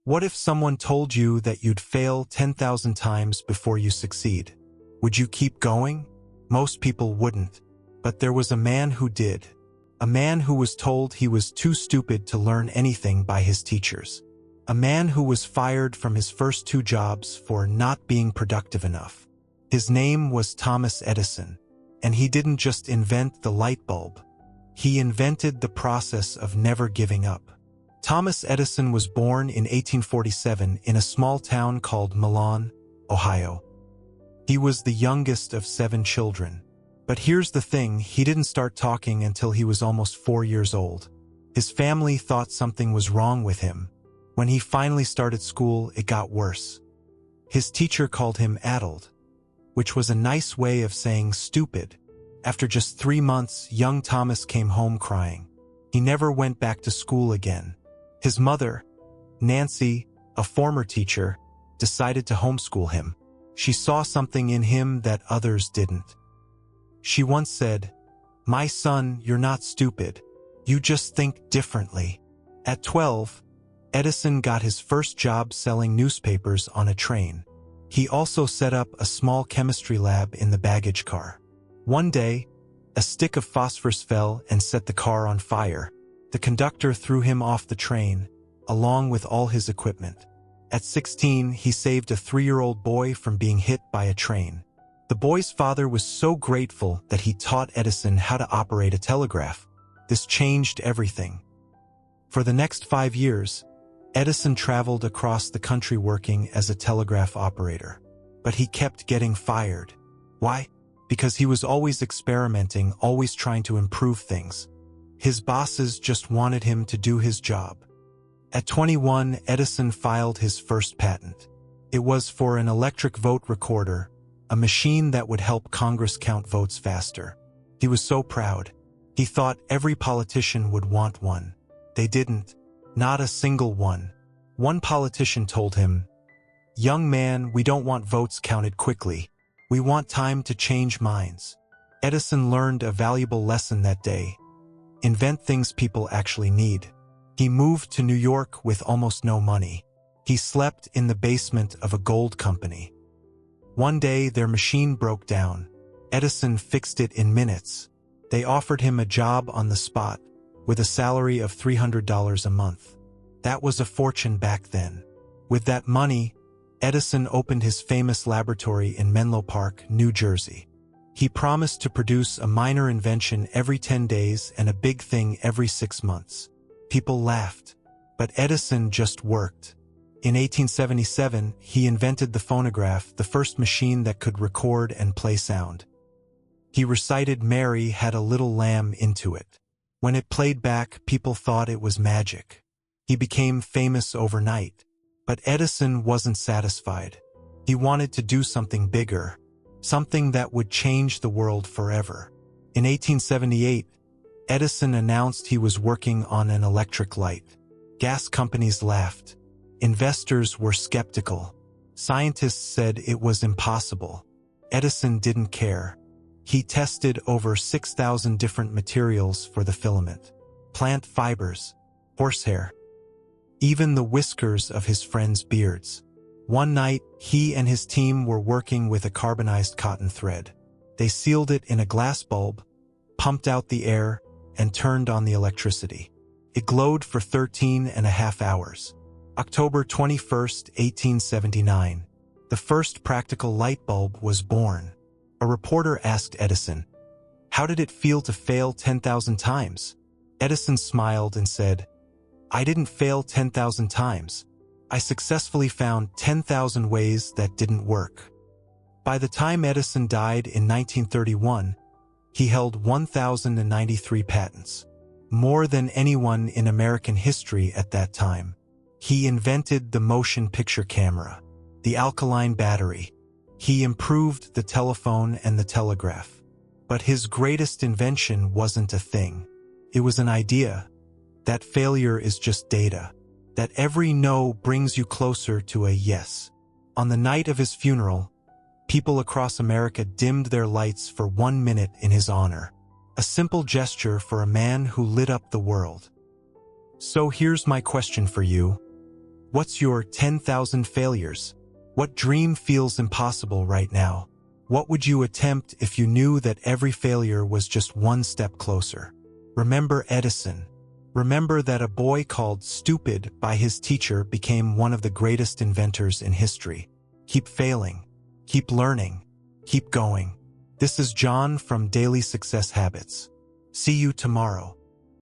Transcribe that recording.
What if someone told you that you'd fail 10,000 times before you succeed? Would you keep going? Most people wouldn't. But there was a man who did. A man who was told he was too stupid to learn anything by his teachers. A man who was fired from his first 2 jobs for not being productive enough. His name was Thomas Edison, and he didn't just invent the light bulb. He invented the process of never giving up. Thomas Edison was born in 1847 in a small town called Milan, Ohio. He was the youngest of 7 children. But here's the thing, he didn't start talking until he was almost 4 years old. His family thought something was wrong with him. When he finally started school, it got worse. His teacher called him addled, which was a nice way of saying stupid. After just 3 months, young Thomas came home crying. He never went back to school again. His mother, Nancy, a former teacher, decided to homeschool him. She saw something in him that others didn't. She once said, "My son, you're not stupid. You just think differently." At 12, Edison got his first job selling newspapers on a train. He also set up a small chemistry lab in the baggage car. One day, a stick of phosphorus fell and set the car on fire. The conductor threw him off the train, along with all his equipment. At 16, he saved a 3-year-old boy from being hit by a train. The boy's father was so grateful that he taught Edison how to operate a telegraph. This changed everything. For the next 5 years, Edison traveled across the country working as a telegraph operator. But he kept getting fired. Why? Because he was always experimenting, always trying to improve things. His bosses just wanted him to do his job. At 21, Edison filed his first patent. It was for an electric vote recorder, a machine that would help Congress count votes faster. He was so proud. He thought every politician would want one. They didn't. Not a single one. One politician told him, "Young man, we don't want votes counted quickly. We want time to change minds." Edison learned a valuable lesson that day. Invent things people actually need. He moved to New York with almost no money. He slept in the basement of a gold company. One day, their machine broke down. Edison fixed it in minutes. They offered him a job on the spot, with a salary of $300 a month. That was a fortune back then. With that money, Edison opened his famous laboratory in Menlo Park, New Jersey. He promised to produce a minor invention every 10 days and a big thing every 6 months. People laughed, but Edison just worked. In 1877, he invented the phonograph, the first machine that could record and play sound. He recited "Mary Had a Little Lamb" into it. When it played back, people thought it was magic. He became famous overnight. But Edison wasn't satisfied. He wanted to do something bigger, something that would change the world forever. In 1878, Edison announced he was working on an electric light. Gas companies laughed. Investors were skeptical. Scientists said it was impossible. Edison didn't care. He tested over 6,000 different materials for the filament. Plant fibers, horsehair, even the whiskers of his friends' beards. One night, he and his team were working with a carbonized cotton thread. They sealed it in a glass bulb, pumped out the air, and turned on the electricity. It glowed for 13.5 hours. October 21st, 1879. The first practical light bulb was born. A reporter asked Edison, "How did it feel to fail 10,000 times?" Edison smiled and said, "I didn't fail 10,000 times. I successfully found 10,000 ways that didn't work." By the time Edison died in 1931, he held 1,093 patents, more than anyone in American history at that time. He invented the motion picture camera, the alkaline battery. He improved the telephone and the telegraph. But his greatest invention wasn't a thing. It was an idea. That failure is just data. That every no brings you closer to a yes. On the night of his funeral, people across America dimmed their lights for 1 minute in his honor. A simple gesture for a man who lit up the world. So here's my question for you. What's your 10,000 failures? What dream feels impossible right now? What would you attempt if you knew that every failure was just one step closer? Remember Edison. Remember that a boy called stupid by his teacher became one of the greatest inventors in history. Keep failing. Keep learning. Keep going. This is John from Daily Success Habits. See you tomorrow.